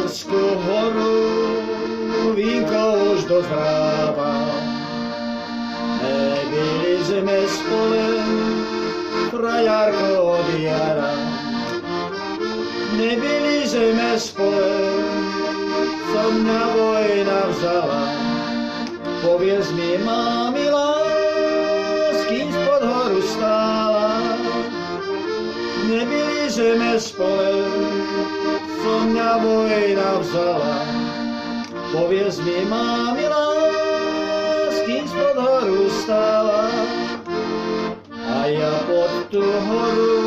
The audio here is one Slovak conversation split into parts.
Dubňanskú horu vínko už dozráva. Nebyli sme spole, frajarko od jara. Nebyli sme spole, co mňa vojna vzala. Povedz mi, má milá, s kým spod horu stála. Nebyli sme spole, co mňa vojna vzala. Povedz mi, má milá, s kým spod horu stála. A ja pod tú horu,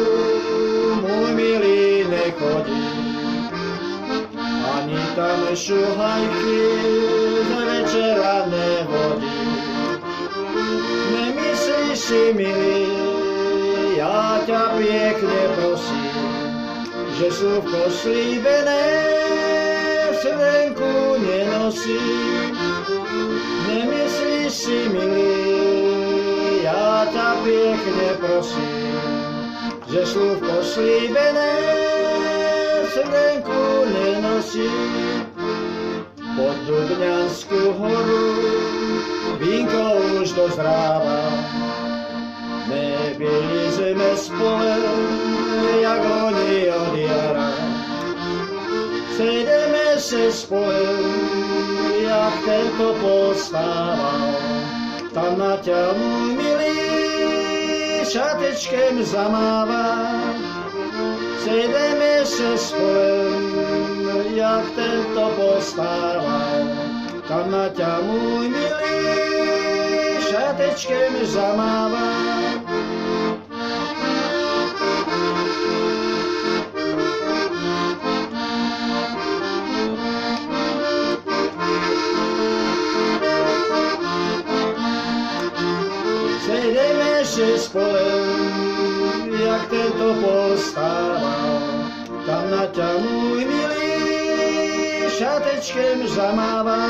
môj milý, nechodí. Ani tam šuhajky z večera nevodí. Nemyslíš si, milý, ja ťa pekne prosím, že slúvko slíbené v srdenku nenosí. Nemyslíš si, milý, ja ťa pekne prosím, že slúvko slíbené v srdenku nenosí. Pod Dubňanskú horu vínko už dozráva. Nebyli sme spole, jak oni od jara. Sejdeme se spole, jak tento postával. Tam na ťa, môj milý, šatečkem zamáva. Sejdeme se spole, jak tento postával. Tam na ťa, môj milý, šatečkem zamáva. Sejdeme si spole, jak tento postával. Tam na ťa, môj milý, šatečkem zamáva.